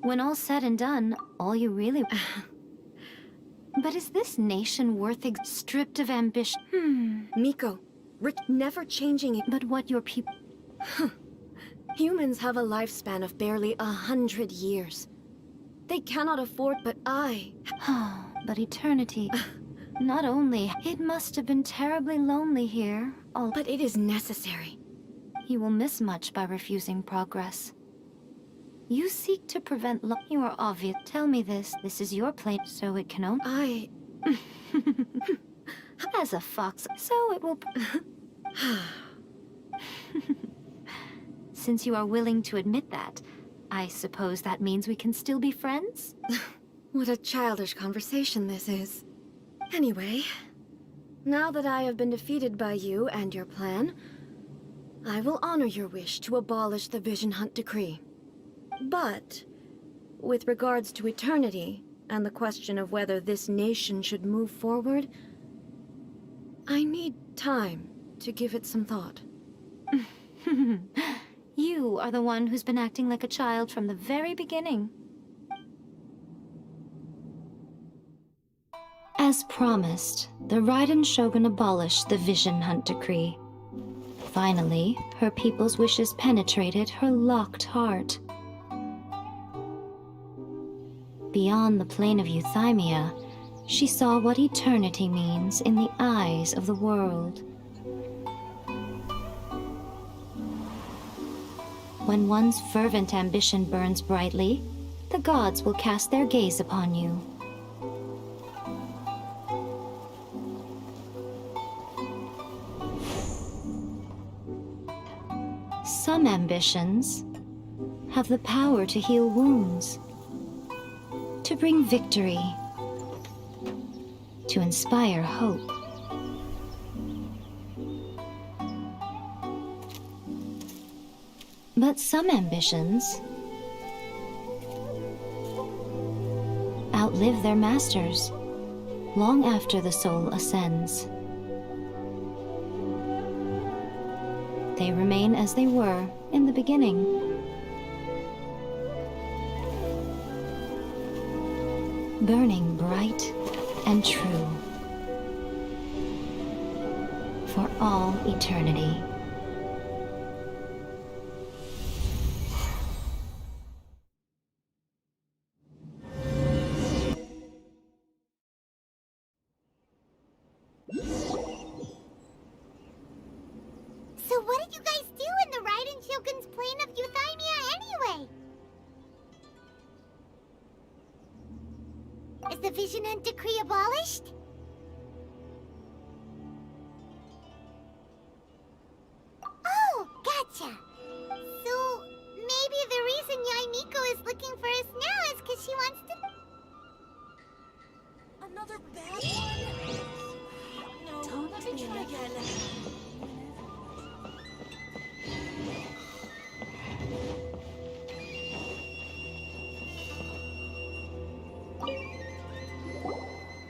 When all's said and done, all you really... But is this nation worth stripped of ambition? Miko, never changing it. But what your people... Humans have a lifespan of barely 100 years. They cannot afford, but I... But eternity... Not only, it must have been terribly lonely here. But it is necessary. You will miss much by refusing progress. You seek to prevent You are obvious. Tell me this. This is your plane, so it can only... As a fox, so it will... Since you are willing to admit that, I suppose that means we can still be friends? What a childish conversation this is. Anyway, now that I have been defeated by you and your plan, I will honor your wish to abolish the Vision Hunt Decree. But, with regards to eternity, and the question of whether this nation should move forward, I need time to give it some thought. You are the one who's been acting like a child from the very beginning. As promised, the Raiden Shogun abolished the Vision Hunt Decree. Finally, her people's wishes penetrated her locked heart. Beyond the plane of euthymia, she saw what eternity means in the eyes of the world. When one's fervent ambition burns brightly, the gods will cast their gaze upon you. Some ambitions have the power to heal wounds, to bring victory, to inspire hope. But some ambitions outlive their masters long after the soul ascends. They remain as they were in the beginning. Burning bright and true for all eternity. So what did you guys do in the Raiden Shogun's plane of euthymia anyway? Is the Vision Hunt Decree abolished? Oh, gotcha. So maybe the reason Yae Miko is looking for us now is because she wants to... Another bad one? No, let me try again.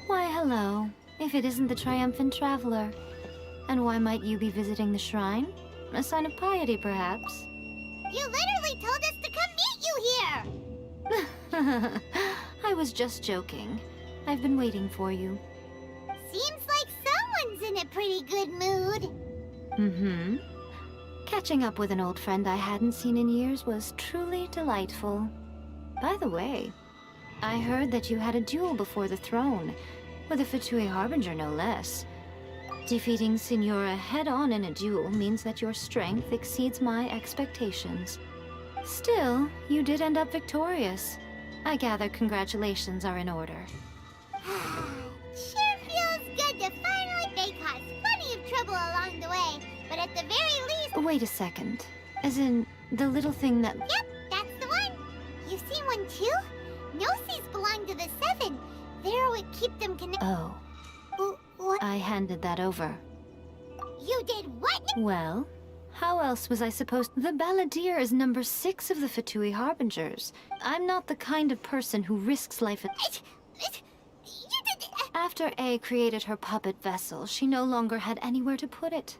Why, hello. If it isn't the triumphant traveler. And why might you be visiting the shrine? A sign of piety, perhaps? You literally told us to come meet you here! I was just joking. I've been waiting for you. Seems like someone's in a pretty good mood. Mm-hmm. Catching up with an old friend I hadn't seen in years was truly delightful. By the way, I heard that you had a duel before the throne, with a Fatui Harbinger no less. Defeating Signora head-on in a duel means that your strength exceeds my expectations. Still, you did end up victorious. I gather congratulations are in order. Sure feels good to finally... They caused plenty of trouble along the way, but at the very least... Wait a second. As in, the little thing that... Yep, that's the one. You see one too? Gnosis belong to the Seven. They're what keep them connected. Oh. What? I handed that over. You did what? Well, how else was I supposed... The Balladeer is number 6 of the Fatui Harbingers. I'm not the kind of person who risks life at... You did... After A created her puppet vessel, she no longer had anywhere to put it.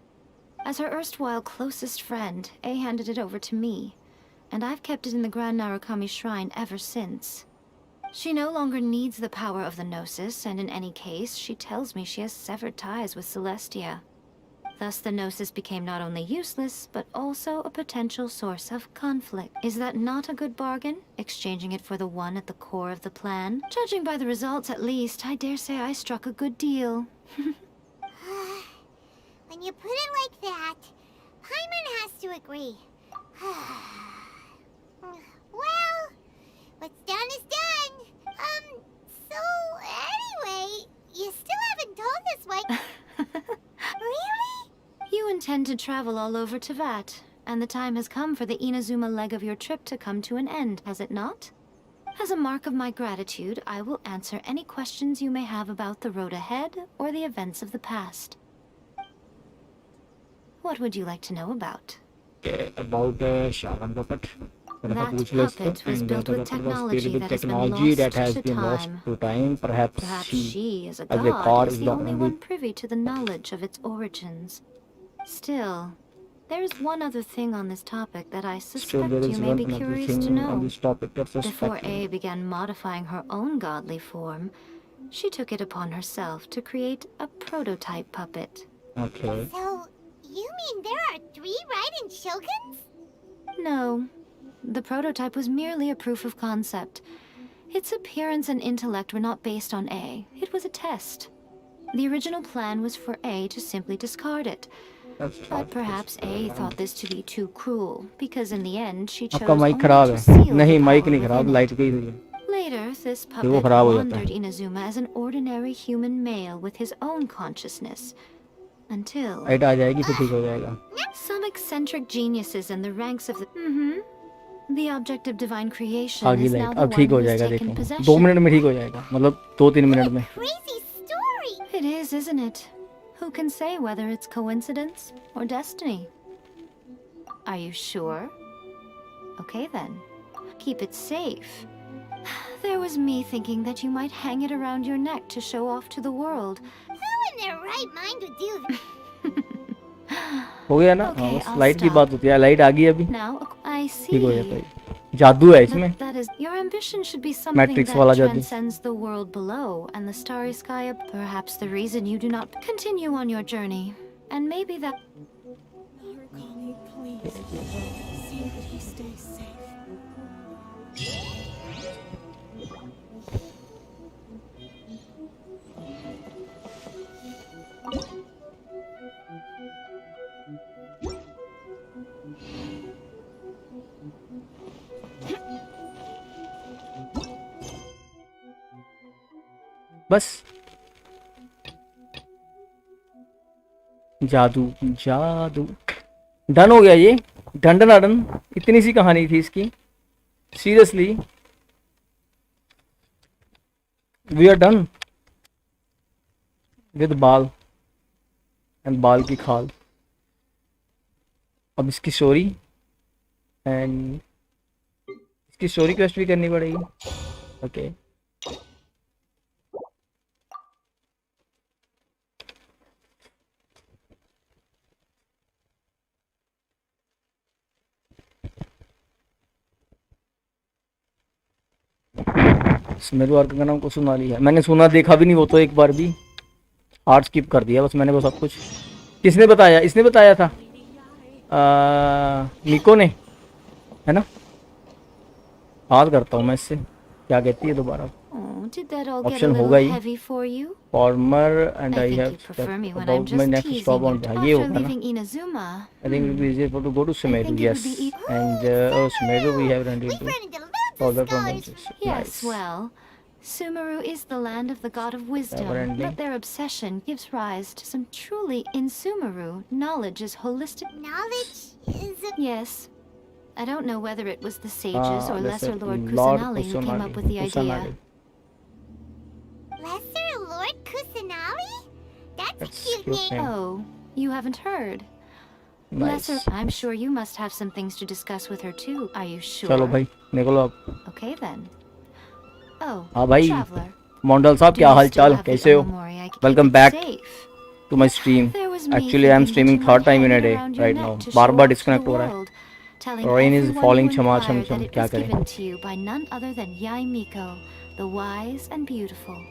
As her erstwhile closest friend, A handed it over to me. and I've kept it in the Grand Narukami Shrine ever since. She no longer needs the power of the Gnosis, and in any case, she tells me she has severed ties with Celestia. Thus, the Gnosis became not only useless, but also a potential source of conflict. Is that not a good bargain, exchanging it for the one at the core of the plan? Judging by the results, at least, I dare say I struck a good deal. When you put it like that, Paimon has to agree. Well, what's done is done. So anyway, you still haven't told us what... Really? You intend to travel all over Teyvat, and the time has come for the Inazuma leg of your trip to come to an end, has it not? As a mark of my gratitude, I will answer any questions you may have about the road ahead or the events of the past. What would you like to know about? About Shogun puppet. That puppet was built with technology that has been lost to time. Perhaps she, as a as a god, god, is the only one privy to the knowledge of its origins. Still, there is one other thing on this topic that I suspect you may be curious to know. Before A began modifying her own godly form, she took it upon herself to create a prototype puppet. Okay. So, you mean there are 3 Raiden Shoguns? No. The prototype was merely a proof of concept. Its appearance and intellect were not based on A. It was a test. The original plan was for A to simply discard it. But perhaps A thought this to be too cruel, because in the end she chose only to seal the power within it. Later, this puppet wandered Inazuma as an ordinary human male with his own consciousness. Until... some eccentric geniuses in the ranks of the... The object of divine creation is now the one who has taken possession. 2 minute में ठीक हो जाएगा मतलब 2-3 minute में Crazy story! It is, isn't it? Who can say whether it's coincidence or destiny? Are you sure? Okay then. Keep it safe. There was me thinking that you might hang it around your neck to show off to the world. Who in their right mind would do that? हो गया ना Okay, बस I'll light की stop. बात होती है light आ गई अभी Now, I see. ठीक हो जाता है जादू है इसमें That is, your ambition should be something Matrix वाला that जादू transcends the world below and the starry sky up. Perhaps the reason you do not continue on your journey. And maybe that... Narukami, please. See that he stays safe. बस जादू जादू done हो गया ये done done done इतनी सी कहानी थी इसकी seriously we are done with बाल एंड बाल की खाल अब इसकी स्टोरी एंड इसकी स्टोरी क्वेस्ट भी करनी पड़ेगी ओके स्मेल वर्क का नाम को सुना लिया मैंने सुना देखा भी नहीं वो तो एक बार भी आर्ट स्किप कर दिया बस मैंने वो सब कुछ किसने बताया इसने बताया था निको ने है ना बात करता हूँ मैं इससे क्या कहती है दोबारा ऑप्शन होगा ही former and I have about my next stop on ये होगा ना I think it will be easy for to go to smell yes and smell we have run into Yes, well, Sumeru is the land of the god of wisdom, but their obsession gives rise to some truly in Sumeru. Knowledge is holistic. Knowledge is a... Yes. I don't know whether it was the sages or Lesser Lord Kusanali who came up with the idea. Lesser Lord Kusanali? That's a cute name. Oh, you haven't heard? Nice. Lesser, I'm sure you must have some things to discuss with her too. Are you sure? चलो भाई निकलो अब Okay then. Oh, हाँ भाई traveler. Mondal साहब क्या हाल चाल कैसे हो welcome back Safe. To my stream There was me actually I am thinking streaming that you third might time in hang a it day around your right neck now to बार show बार off to disconnect the हो रहा है world. telling Rain is everyone falling who chama cham inquired cham. that it क्या was करें? given to you by none other than Yai Miko, the wise and beautiful.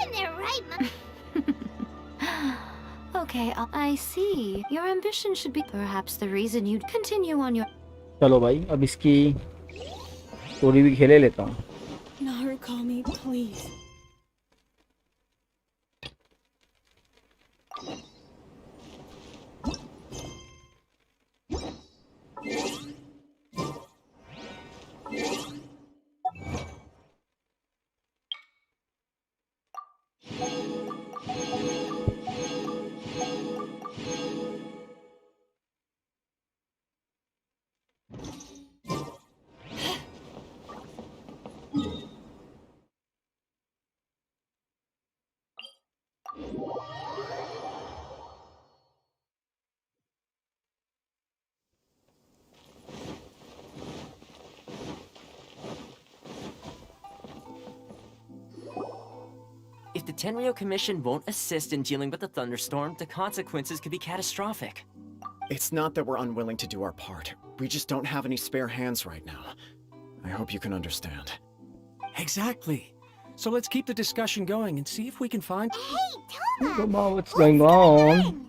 In their right mind. Okay, I see. Your ambition should be perhaps the reason you'd continue on your... चलो भाई अब इसकी story भी खेले लेता हूँ. Narukami, please. If the Tenryo Commission won't assist in dealing with the thunderstorm, the consequences could be catastrophic. It's not that we're unwilling to do our part. We just don't have any spare hands right now. I hope you can understand. Exactly. So let's keep the discussion going and see if we can find... Hey, Toma! What's going on?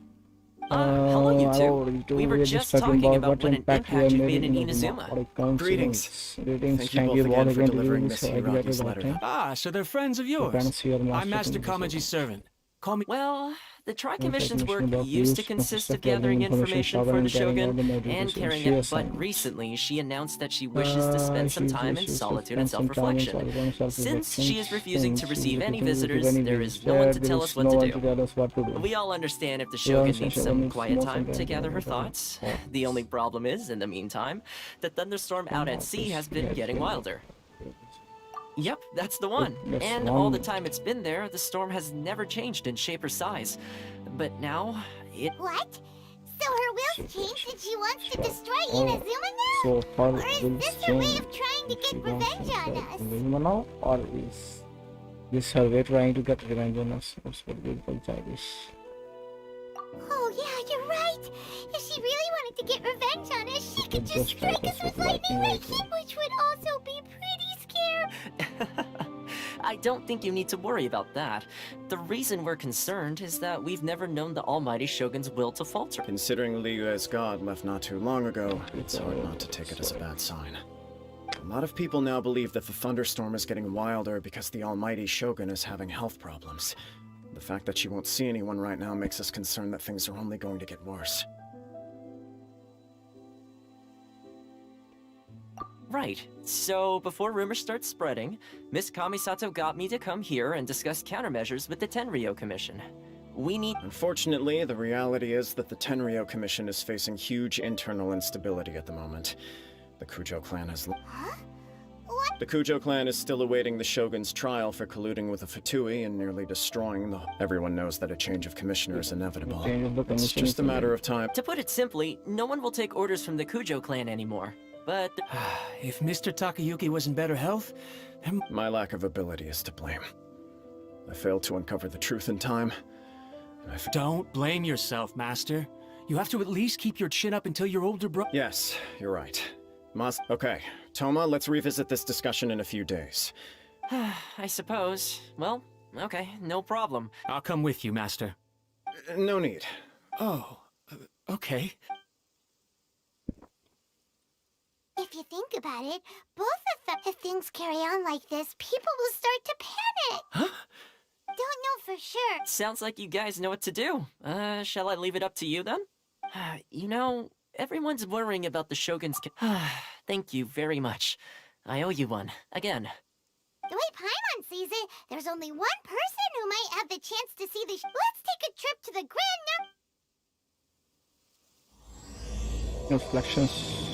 Hello, you two. We were just talking about what an impact you made in Inazuma. Greetings. Greetings. Thank you both again for delivering Miss Hiraki's letter. Ah, so they're friends of yours. I'm Master Kamaji's servant. Call me... Well, the Tri-Commission's work used to consist of gathering information for the Shogun and carrying it, but recently she announced that she wishes to spend some time in solitude and self-reflection. Since she is refusing to receive any visitors, there is no one to tell us what to do. We all understand if the Shogun needs some quiet time to gather her thoughts. The only problem is, in the meantime, the thunderstorm out at sea has been getting wilder. Yep, that's the one. And all the time it's been there, the storm has never changed in shape or size. But now, it... What? So her will's changed and she wants to destroy Inazuma now? So her Or is will this her way change. of trying to get revenge on us? Inazuma now, or is this her way trying to get revenge on us? That's what beautiful child is. Oh yeah, you're right. If she really wanted to get revenge on us, she could just strike us with lightning right here, which would also be pretty scary. I don't think you need to worry about that. The reason we're concerned is that we've never known the Almighty Shogun's will to falter. Considering Liyue's god left not too long ago, it's hard not to take it as a bad sign. A lot of people now believe that the thunderstorm is getting wilder because the Almighty Shogun is having health problems. The fact that she won't see anyone right now makes us concerned that things are only going to get worse. Right. So, before rumors start spreading, Miss Kamisato got me to come here and discuss countermeasures with the Tenryo Commission. We need... Unfortunately, the reality is that the Tenryo Commission is facing huge internal instability at the moment. The Kujo clan has... Huh? What? The Kujo clan is still awaiting the Shogun's trial for colluding with the Fatui and nearly destroying the... Everyone knows that a change of commissioner is inevitable. It's just a matter of time. To put it simply, no one will take orders from the Kujo clan anymore. But... If Mr. Takayuki was in better health, then... My lack of ability is to blame. I failed to uncover the truth in time. Don't blame yourself, Master. You have to at least keep your chin up until your older bro... Yes, you're right. Okay, Toma, let's revisit this discussion in a few days. I suppose. Well, okay, no problem. I'll come with you, Master. No need. Oh, okay. If you think about it, both of them, if things carry on like this, people will start to panic. Huh? Don't know for sure. Sounds like you guys know what to do. Shall I leave it up to you then? You know, everyone's worrying about the Shogun's Thank you very much. I owe you one, again. The way Paimon sees it, there's only one person who might have the chance to see the Let's take a trip to the Grand Reflections.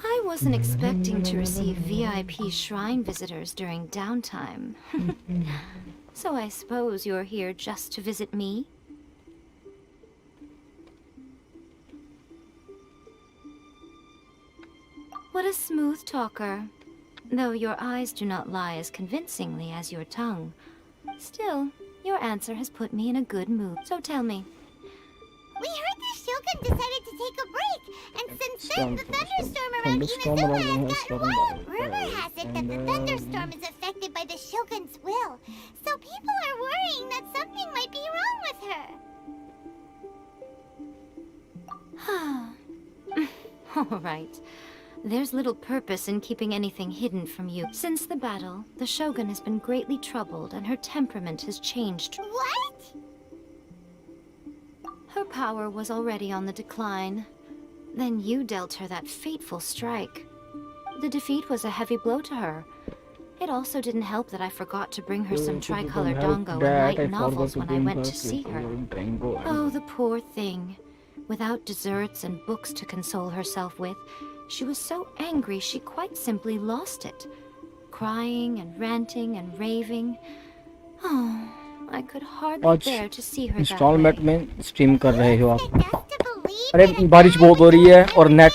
I wasn't expecting to receive VIP shrine visitors during downtime. So I suppose you're here just to visit me? What a smooth talker. Though your eyes do not lie as convincingly as your tongue. Still, your answer has put me in a good mood. So tell me. We heard the Shogun decided to take a break, and since then the thunderstorm around Inazuma has gotten wild. Rumor has it that the thunderstorm is affected by the Shogun's will, so people are worrying that something might be wrong with her. All right. There's little purpose in keeping anything hidden from you. Since the battle, the Shogun has been greatly troubled and her temperament has changed. What? Her power was already on the decline. Then you dealt her that fateful strike. The defeat was a heavy blow to her. It also didn't help that I forgot to bring her some tricolor dongo and light novels when I went to see her. Oh, the poor thing. Without desserts and books to console herself with, she was so angry she quite simply lost it. Crying and ranting and raving. Oh, I could hardly bear to see her that instalment way. में stream कर रहे हो आप? अरे बारिश बहुत हो रही है और नेट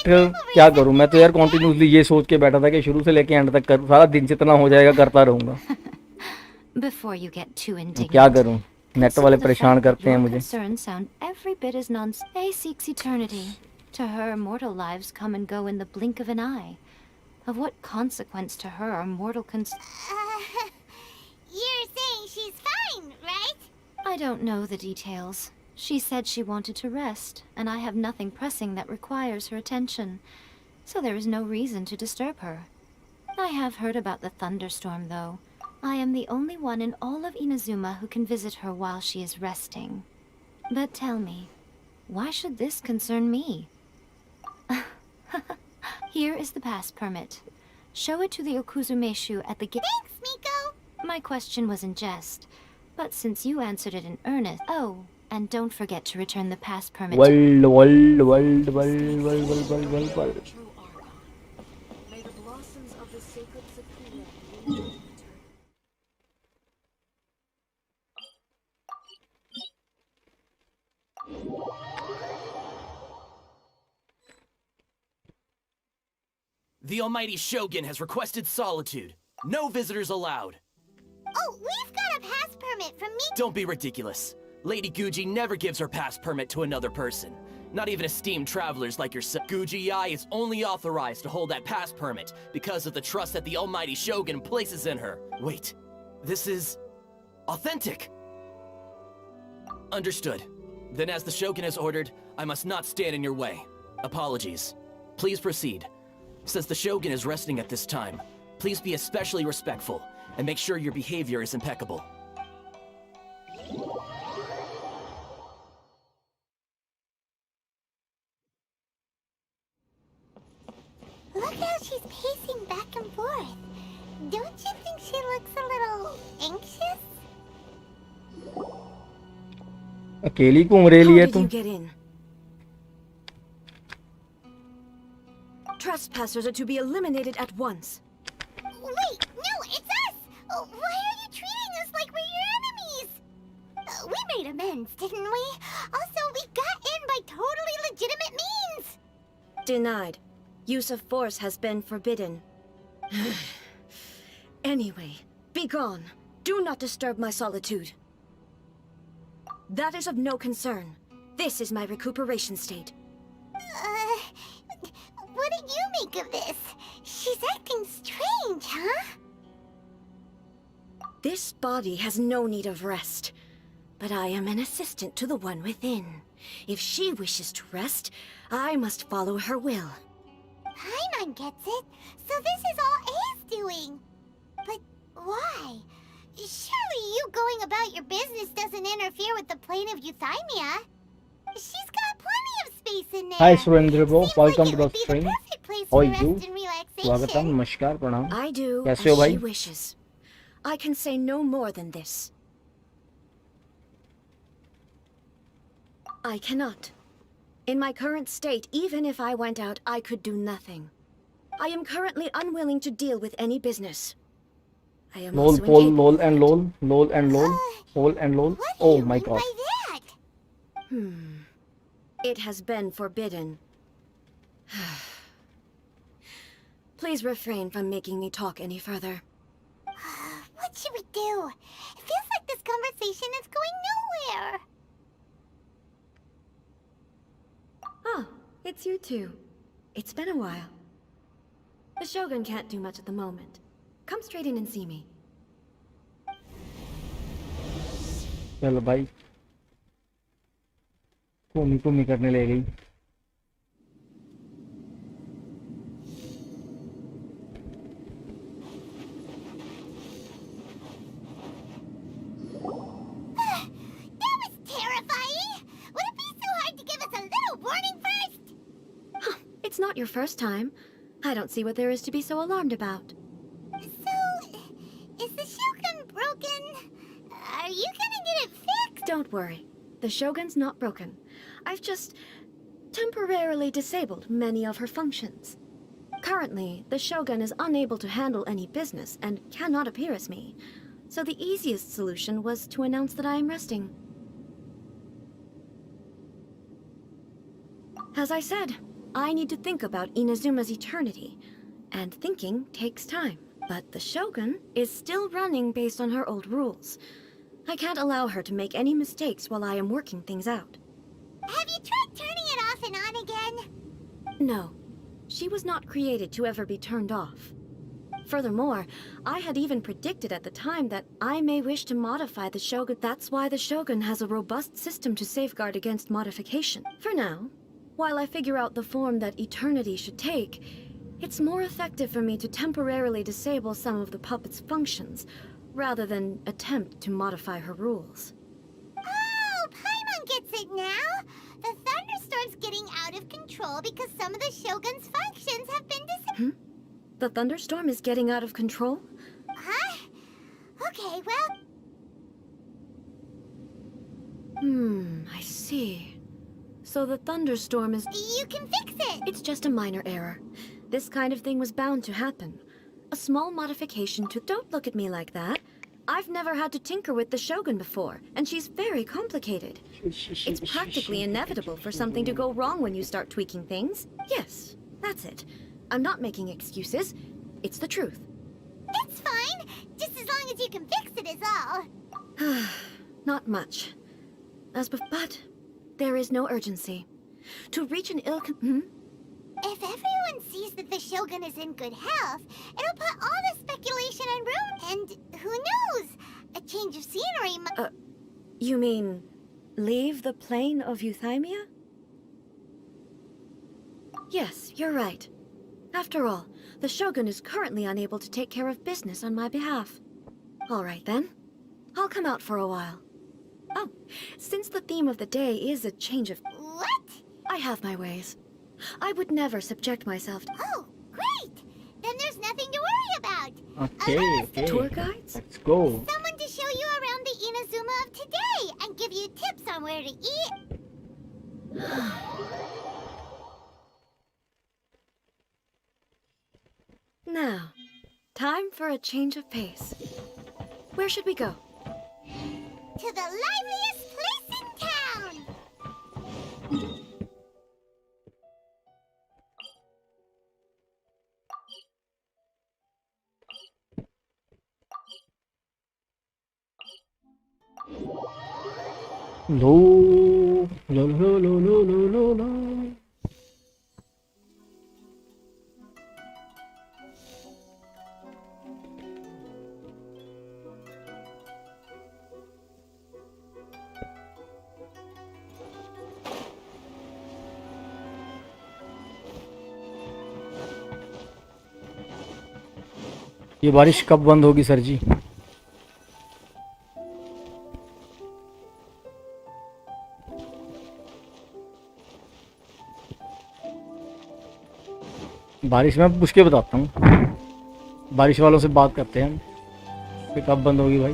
क्या करूं मैं तो यार कंटिन्यूअसली ये सोच के बैठा था कि शुरू से लेके एंड तक करूं, सारा दिन जितना हो जाएगा करता रहूंगा। Before you get too indignant. क्या करूं, नेट वाले परेशान करते हैं मुझे। Concerns sound every bit as nonsense. A seeks eternity. To her, mortal lives come and go in the blink of an eye. Of what consequence to her are mortal You're saying she's fine, right? I don't know the details. She said she wanted to rest, and I have nothing pressing that requires her attention. So there is no reason to disturb her. I have heard about the thunderstorm, though. I am the only one in all of Inazuma who can visit her while she is resting. But tell me, why should this concern me? Here is the pass permit. Show it to the Okuzumeshu at the gate. Thanks, Miko! My question was in jest, but since you answered it in earnest... Oh, and don't forget to return the pass permit. Well. True Archon. May the blossoms of the sacred Sakura bloom in winter. The Almighty Shogun has requested solitude. No visitors allowed. Oh, we've got a pass permit from me. Don't be ridiculous. Lady Guji never gives her pass permit to another person. Not even esteemed travelers like yourself. Guji-ai is only authorized to hold that pass permit because of the trust that the Almighty Shogun places in her. Wait, this is... authentic! Understood. Then as the Shogun has ordered, I must not stand in your way. Apologies. Please proceed. Since the Shogun is resting at this time, please be especially respectful, and make sure your behavior is impeccable. Look how she's pacing back and forth. Don't you think she looks a little anxious? अकेली घूम रही है तुम? Get in. Trespassers are to be eliminated at once. Wait, no, it's us! Oh, why are you treating us like we're your enemies? We made amends, didn't we? Also, we got in by totally legitimate means. Denied. Use of force has been forbidden. Anyway, be gone. Do not disturb my solitude. That is of no concern. This is my recuperation state. What do you make of this? She's acting strange, huh? This body has no need of rest. But I am an assistant to the one within. If she wishes to rest, I must follow her will. Paimon gets it. So this is all A's doing. But why? Surely you going about your business doesn't interfere with the plane of Euthymia. She's got plenty of space in there. Hi Surendra bro, Seems welcome like to the it would be stream. perfect place How for are you? rest and स्वागतम, relaxation. नमस्कार, प्रणाम. I do as कैसे हो भाई? she wishes. I can say no more than this. I cannot. In my current state, even if I went out, I could do nothing. I am currently unwilling to deal with any business. I am Lol, also pol, incapable. lol and lol, lol and lol, lol and lol. What do Oh you my mean god. by that? It has been forbidden. Please refrain from making me talk any further. What should we do? It feels like this conversation is going nowhere. Oh, it's you two. It's been a while. The Shogun can't do much at the moment. Come straight in and see me. चलो भाई, घूमी घूमी करने ले गई. That was terrifying. Would it be so hard to give us a little warning first? It's not your first time. I don't see what there is to be so alarmed about. So, is the Shogun broken? Are you gonna get it fixed? Don't worry. The Shogun's not broken. I've just temporarily disabled many of her functions. Currently, the Shogun is unable to handle any business and cannot appear as me. So the easiest solution was to announce that I am resting. As I said, I need to think about Inazuma's eternity, and thinking takes time. But the Shogun is still running based on her old rules. I can't allow her to make any mistakes while I am working things out. Have you tried turning it off and on again? No, she was not created to ever be turned off. Furthermore, I had even predicted at the time that I may wish to modify the Shogun. That's why the Shogun has a robust system to safeguard against modification. For now, while I figure out the form that eternity should take, it's more effective for me to temporarily disable some of the puppet's functions, rather than attempt to modify her rules. Oh, Paimon gets it now. The thunderstorm's getting out of control because some of the Shogun's functions have been disabled. The thunderstorm is getting out of control? Huh? Okay, well... I see. So the thunderstorm is... You can fix it! It's just a minor error. This kind of thing was bound to happen. A small modification to... Don't look at me like that. I've never had to tinker with the Shogun before, and she's very complicated. It's practically inevitable for something to go wrong when you start tweaking things. Yes, that's it. I'm not making excuses. It's the truth. It's fine. Just as long as you can fix it is all. Not much. But there is no urgency. To reach an If everyone sees that the Shogun is in good health, it'll put all the speculation on route, and who knows? A change of scenery might... You mean, leave the plane of Euthymia? Yes, you're right. After all, the Shogun is currently unable to take care of business on my behalf. All right then. I'll come out for a while. Oh, since the theme of the day is a change of... What? I have my ways. I would never subject myself to... Oh, great! Then there's nothing to worry about. Okay. Tour guides? Let's go. Someone to show you around the Inazuma of today and give you tips on where to eat. Now, time for a change of pace. Where should we go? To the liveliest place in town! लो लो लो लो लो लो लो लो। ये बारिश कब बंद होगी sir जी? बारिश में पूछ के बताता हूँ, बारिश वालों से बात करते हैं हम कि कब बंद होगी भाई।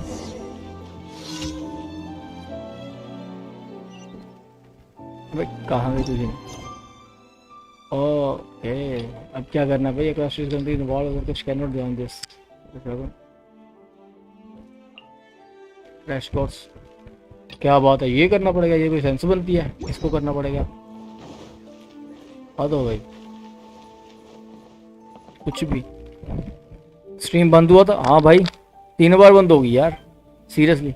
भाई कहाँ गई तुझे? ओके, अब क्या करना भाई? कुछ can not do this crash course. क्या बात है, ये करना पड़ेगा? ये कोई सेंस बनती है? इसको करना पड़ेगा। हाँ तो भाई कुछ भी। स्ट्रीम बंद हुआ था? हाँ भाई 3 बार बंद होगी यार, सीरियसली।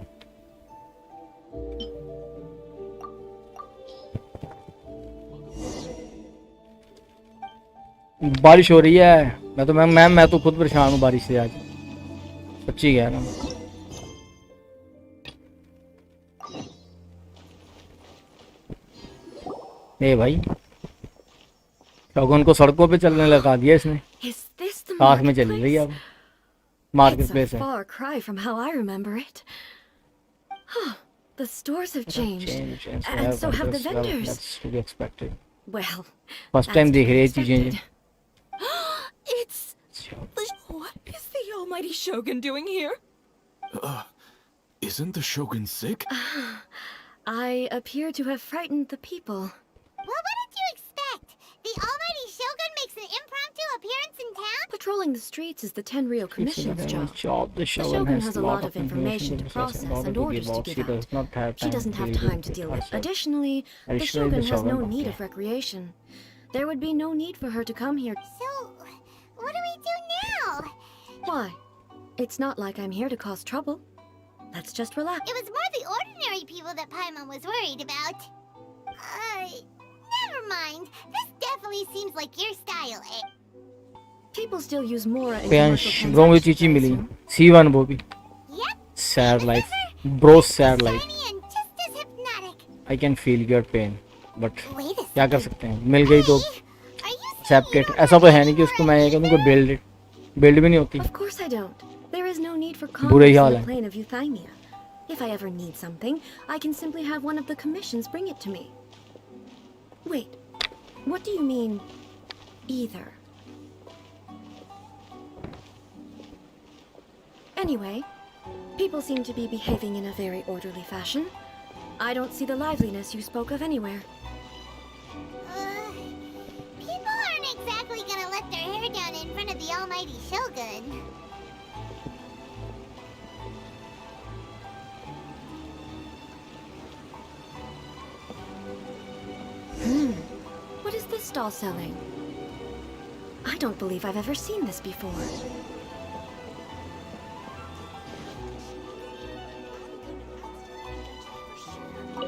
बारिश हो रही है। मैं तो खुद परेशान हूँ बारिश से आज, सच्ची कह रहा हूँ। ए भाई, शोगुन को सड़कों पे चलने लगा दिया इसने। साथ में चल रही है अब मार्केट प्लेस है। Far cry from how I remember it. The stores have changed, and so have the vendors. That's to be expected. Well, first time देख रही है चीजें। It's what is the almighty Shogun doing here? Isn't the Shogun sick? I appear to have frightened the people. Well, what did you expect? The almighty Shogun makes an impromptu appearance in town? Patrolling the streets is the Tenryou Commission's job. The Shogun has a lot of information to process and orders to give out. She doesn't have time to deal with it. Additionally, the Shogun has no need of recreation. There would be no need for her to come here. So, what do we do now? Why? It's not like I'm here to cause trouble. Let's just relax. It was more the ordinary people that Paimon was worried about. Never mind. This definitely seems like your style, eh? People still use Mora in commercial bro, मुझे चीची मिली C1 वो भी। Yep. Sad life, bro, sad life. And just as hypnotic. I can feel your pain, but Wait a क्या कर second. सकते हैं? मिल गई तो Are you accept it. ऐसा तो है नहीं कि उसको मैं ये कहूँ कि build भी नहीं होती। Of course I don't. There is no need for बुरा ही commerce हाल in है। the plane of Euthymia. If I ever need something, I can simply have one of the commissions bring it to me. Wait, what do you mean, either? Anyway, people seem to be behaving in a very orderly fashion. I don't see the liveliness you spoke of anywhere. People aren't exactly gonna let their hair down in front of the almighty Shogun. What is this stall selling? I don't believe I've ever seen this before.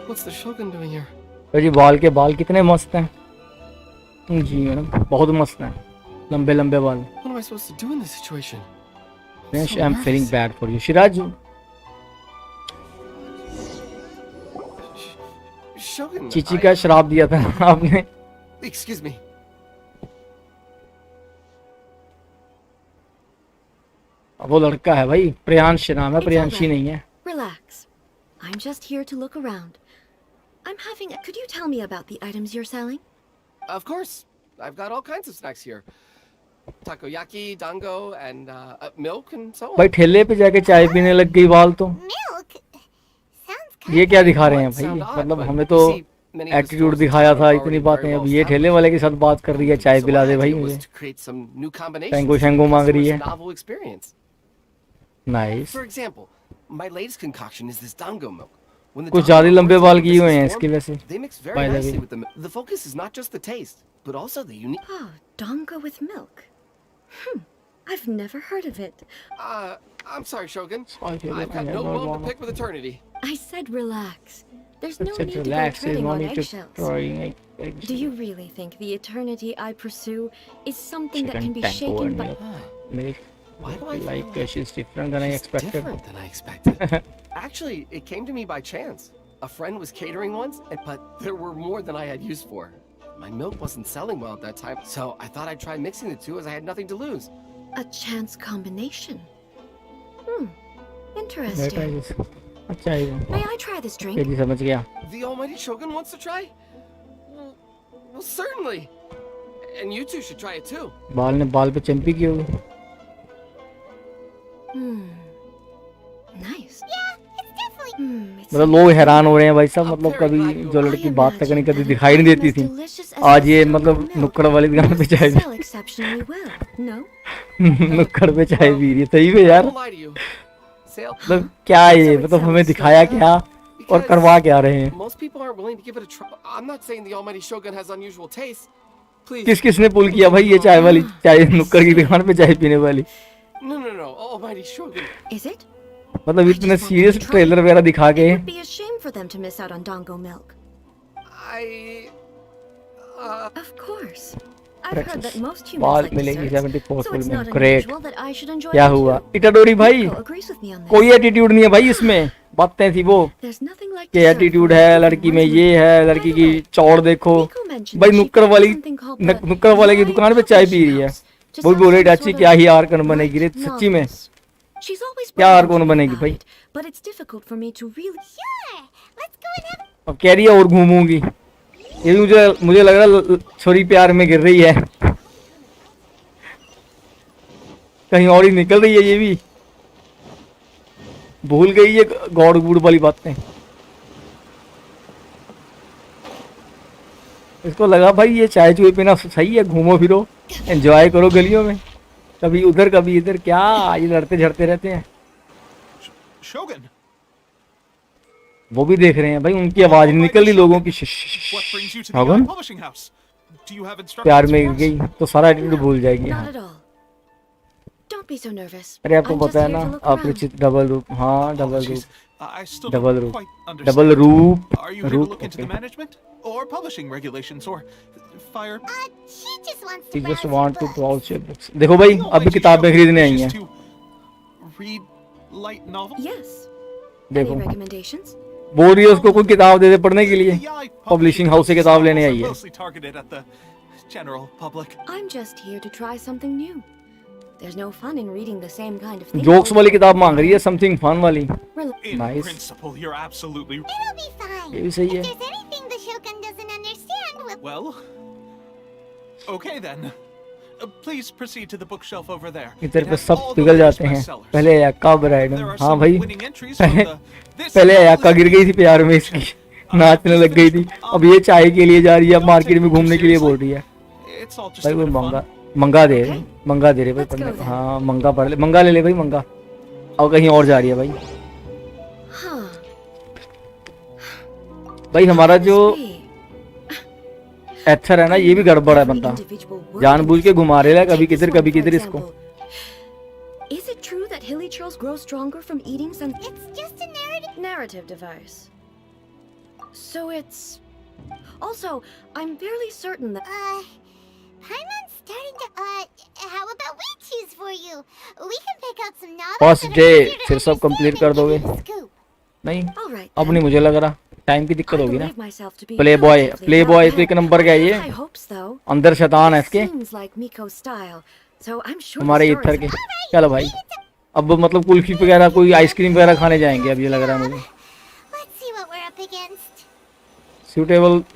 What's the Shogun doing here? जी बाल कितने मस्त हैं जी madam, बहुत मस्त हैं, लंबे लंबे बाल। What am I supposed to do in this situation? I'm feeling bad for you, Siraj. Shogun, Chichi का श्राप दिया था आपने। Excuse me. वो लड़का है भाई, प्रियांश नाम है, प्रियांशी नहीं है। Relax. I'm just here to look around. I'm having a... Could you tell me about the items you're selling? Of course. I've got all kinds of snacks here. Takoyaki, dango, and milk and so on. भाई ठेले पे जाके चाय पीने लग गई बाल तो। Milk? Sounds ये क्या दिखा रहे हैं भाई? मतलब हमें तो एटीट्यूड दिखाया था, इतनी बातें, अब ये ठेले वाले के साथ बात कर रही है, चाय पिला दे भाई मुझे, टैंगो शैंगो मांग रही है। Nice. For example, my latest concoction is this dango milk. When the कुछ dango ज्यादा milk लंबे is बाल in किए हुए हैं this इसके form, वैसे। they mix very By the nicely way. with the milk. The focus is not just the taste, but also the unique. Oh, dongo with milk. I've never heard of it. I'm sorry, Shogun. I feel I've got no bone to pick with eternity. I said relax. There's no Just need to go relax. There's treading no on need to eggshells. trying. Do you really think the eternity I pursue is something that can Chicken be tango shaken and by... milk. Why do I feel Like she's different than I she's expected. different than I expected? Actually, it came to me by chance. A friend was catering once, but there were more than I had use for. My milk wasn't selling well at that time, so I thought I'd try mixing the two as I had nothing to lose. A chance combination. मैं Interesting. try this. अच्छा है वो। May I try this drink? ये जी समझ गया। The Almighty Shogun wants to try? Well, certainly. And you two should try it too. बाल पे चंपी की होगी। Nice. Yeah, it's definitely. It's मतलब लोग हैरान हो रहे हैं भाई साहब, मतलब कभी जो लड़की बात तक नहीं करती दिखाई नहीं देती थी, आज ये मतलब नुक्कड़ वाली दुकान पे चाय sell exceptionally well. No? नुक्कड़ पे चाय पी रही है। सही में यार, Don't lie to you. Sale. मतलब क्या है ये, मतलब हमें दिखाया क्या और करवा क्या रहे हैं। Most people aren't willing to give it a try. I'm not saying the Almighty Shogun has unusual taste. Please. किसने पुल किया भाई ये चाय वाली, चाय नुक्कड़ की दुकान पे चाय पीने वाली। No. Almighty Shogun. Is it? मतलब इतने सीरियस ट्रेलर वगैरह दिखा के। It would be a shame for them to miss out on Dongo milk. Of course. I've heard that most humans बाल like मिलेगी desserts, 74 so फुल it's में। not great. unusual that I should enjoy क्या it हुआ? too. Itadori भाई Miko agrees with me on this. कोई attitude नहीं है भाई इसमें, बातें थी वो There's nothing like कि dessert एटीट्यूड for है, everyone. लड़की में ये है, लड़की की चौड़ देखो। Miko mentioned भाई that she नुक्कड़ found वाली something called the नुक्कड़ वाले की दुकान पे चाय पी रही है। to वो भी sell बोल रही some चाची sort क्या of ही आर्कन बनेगी रे, light सच्ची में novels. She's always क्या bragging आर्कन बनेगी about भाई। it, but it's difficult for me to really... Sure. Let's go and have. अब कह रही है और घूमूंगी, ये मुझे लग रहा छोरी प्यार में गिर रही है, कहीं और ही निकल रही है, ये भी भूल गई है गॉड गुड वाली बातें। इसको लगा भाई ये चाय चुई पीना सही है, घूमो फिरो एंजॉय करो गलियों में, कभी उधर कभी इधर, क्या ये लड़ते झड़ते रहते हैं। Shogun, वो भी देख रहे हैं भाई, उनकी आवाज नहीं निकल रही लोगों की। what brings you to the Shagun publishing house? Do you have instructions प्यार में for गिर us? गई तो सारा एटीट्यूड भूल जाएगी। Not at all. Don't be so nervous. अरे आपको I'm just पता है here ना to look around. अपरिचित डबल रूप, हाँ डबल रूप, Apologies. I still double don't रूप, quite understand. डबल रूप, Are you here to रूप look into the okay. management or publishing regulations or fire? She just wants to She just browse want her to books. browse your books। देखो भाई The अभी Almighty किताबें Shogun खरीदने आई wishes हैं, to read light novel? Yes. देखो Any recommendations? बोल रही है उसको कोई किताब दे दे पढ़ने के लिए, The पब्लिशिंग हाउस से किताब लेने आई है। mostly targeted at the general public. I'm just here to try something new. There's no fun in reading the same kind of thing. Jokes वाली किताब मांग रही है, समथिंग फन वाली। In Nice। principle, you're absolutely It'll be fine. ये भी सही है। If there's anything the Shogun doesn't understand, we'll... well. Okay then. Please proceed to the bookshelf over there. इधर It पे has सब all the पिघल latest जाते हैं। bestsellers. पहले याका राइडन, There are हाँ some भाई winning entries from the this पहले याका novel गिर गई थी प्यार में इसकी, नाचने लग गई थी, अब ये चाय के लिए जा रही है, मार्केट में घूमने के लिए बोल रही है। It's all just भाई a वो bit of fun. मंगा दे भाई, मंगा दे रहे भाई पढ़ने को। हाँ मंगा पढ़ ले, मंगा ले ले भाई मंगा, और कहीं और जा रही है भाई। Huh. भाई हमारा जो See. एथर है ना, ये भी गड़बड़ है बंदा, Individual word जानबूझ के घुमा रहे है कभी किधर Take this कभी one, for किधर इसको। example. Is it true that hilly churls grow stronger from eating some... It's just a narrative. narrative device? So it's... Also, I'm fairly certain that... Paimon's starting to, how about we choose for you? We can pick out some novels First that are day, easier to फिर सब complete कर understand and दोगे? give you the scoop. नहीं All right, अब then. नहीं मुझे लग रहा, टाइम की दिक्कत I होगी ना। believe myself to be play relatively boy well तो एक read. नंबर का है I ये, have high hopes, though. अंदर शैतान है It इसके, seems like Miko's style, so I'm sure the हमारे stories इथर के। are- चलो भाई अब मतलब कुल्फी वगैरह कोई आइसक्रीम वगैरह खाने जाएंगे अब, ये लग रहा है मुझे। Let's see what we're up against.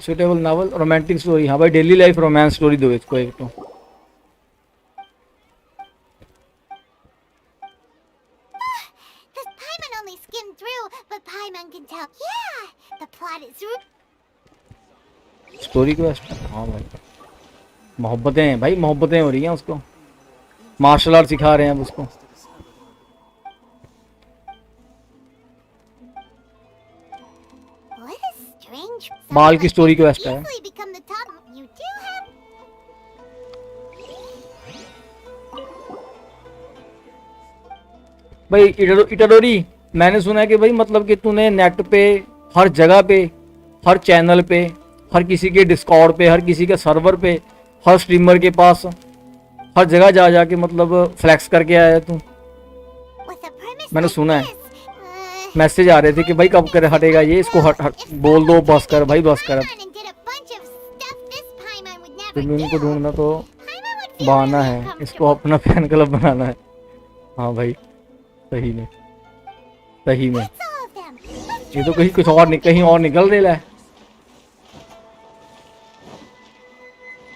Suitable novel, romantic story, हाँ भाई डेली लाइफ रोमांस स्टोरी दो इसको एक तो। This Paimon only skimmed through, but Paimon can tell. Yeah, the plot is... story को हाँ भाई मोहब्बतें हैं भाई, मोहब्बतें हो रही हैं उसको, मार्शल आर्ट सिखा रहे हैं अब उसको। What a strange... बाल की स्टोरी क्वेस्ट है। Easily become the top... You do have... भाई इटाडोरी, मैंने सुना है कि भाई मतलब कि तूने नेट पे हर जगह पे हर चैनल पे, हर किसी के डिस्कॉर्ड पे, हर किसी के सर्वर पे, हर स्ट्रीमर के पास, हर जगह जा जाके मतलब फ्लैक्स करके आया तू। मैंने सुना है, मैसेज आ रहे थे कि भाई कब कर हटेगा ये, इसको हट बोल दो, बस कर भाई, बस कर। तुम्हें को ढूंढना तो बहाना है, इसको अपना फैन क्लब बनाना है। हाँ भाई सही में, सही में ये तो कहीं कुछ और कहीं और निकल रहा है।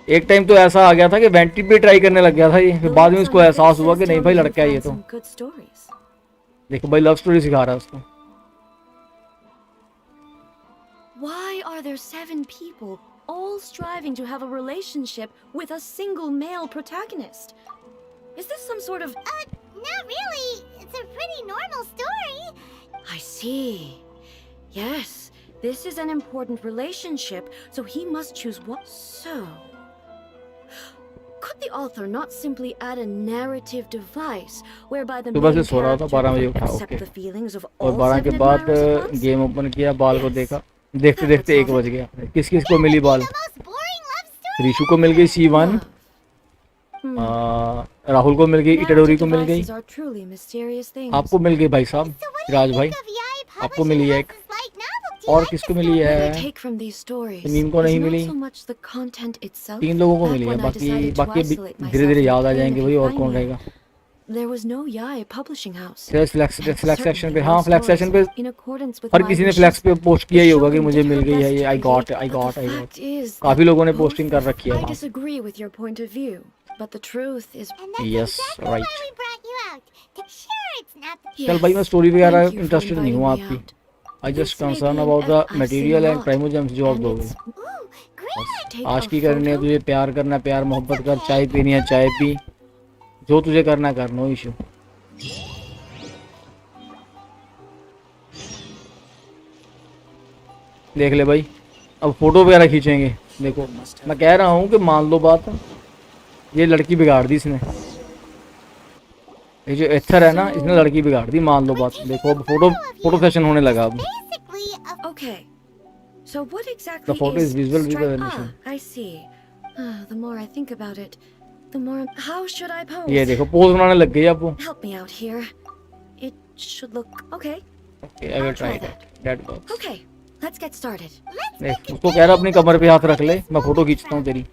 एक टाइम तो ऐसा आ गया था कि वेंटी पे ट्राई करने लग गया था ये, फिर बाद में उसको एहसास हुआ कि नहीं भाई लड़का है ये तो। देखो भाई लव स्टोरी सिखा रहा है उसको। Why are there 7 people all striving to have a relationship with a single male protagonist? Is this some sort of... Not really. It's a pretty normal story. I see. Yes, this is an important relationship, so he must choose one. So, could the author not simply add a narrative device whereby the main character accept the feelings of all 7 admirers? Game open किया, बाल को देखा, देखते देखते 1 बज गया। किस किस को मिली बाल? ऋषु को मिल गई C1, राहुल को मिल गई, इटाडोरी को मिल गई, आपको मिल गई भाई साहब, राज भाई आपको मिली है एक, और किसको मिली है? मीम को नहीं मिली, 3 लोगों को मिली है, बाकी धीरे धीरे याद आ जाएंगे भाई और कौन रहेगा। फ्लैक्स सेक्शन पे, हाँ फ्लैक्स सेक्शन पे हर किसी ने फ्लैक्स पे पोस्ट किया ही होगा कि मुझे मिल गई है ये, आई गॉट। काफी लोगों ने पोस्टिंग कर रखी है वहाँ। Yes right. चल भाई मैं स्टोरी वगैरह इंटरेस्टेड नहीं हूँ आपकी, I just concern about the material and primogems जो आप दोगे। आज की करनी है तुझे, प्यार करना प्यार मोहब्बत कर, चाय पीनी है चाय पी, जो तुझे करना कर, नो इशू। देख ले भाई, अब फोटो वगैरह खींचेंगे। देखो मैं कह रहा हूँ कि मान लो बात, ये लड़की बिगाड़ दी इसने, ये जो एथर है ना इसने लड़की बिगाड़ दी, मान लो बात। देखो अब फोटो सेशन होने लगा अब। So what exactly the photo is visual recognition. I see. The more I think about it, the more. How should I pose? ये देखो पोज बनाने लग गई अब वो। Help me out here. It should look okay. Okay, I will try that. That works. Okay, let's get started. देख उसको कह रहा अपनी कमर पे हाथ रख ले, मैं फोटो खींचता हूँ तेरी।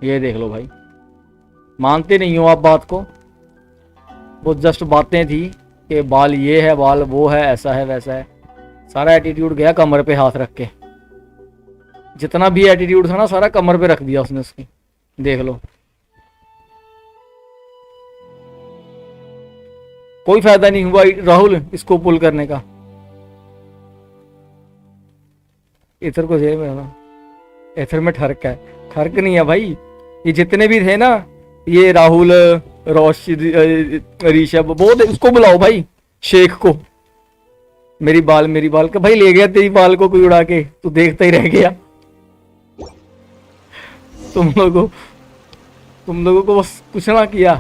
ये देख लो भाई, मानते नहीं हो आप बात को, वो जस्ट बातें थी कि बाल ये है, बाल वो है, ऐसा है वैसा है, सारा एटीट्यूड गया कमर पे हाथ रख के। जितना भी एटीट्यूड था ना सारा कमर पे रख दिया उसने उसकी। देख लो कोई फायदा नहीं हुआ राहुल इसको पुल करने का। इधर को जेब में, इधर में ठरक है, ठरक नहीं है भाई। ये जितने भी थे ना, ये राहुल, रोशिद, ऋषभ, बहुत उसको बुलाओ भाई, शेख को। मेरी बाल का भाई ले गया तेरी बाल को कोई उड़ा के, तू देखता ही रह गया। तुम लोगों को बस कुछ ना किया।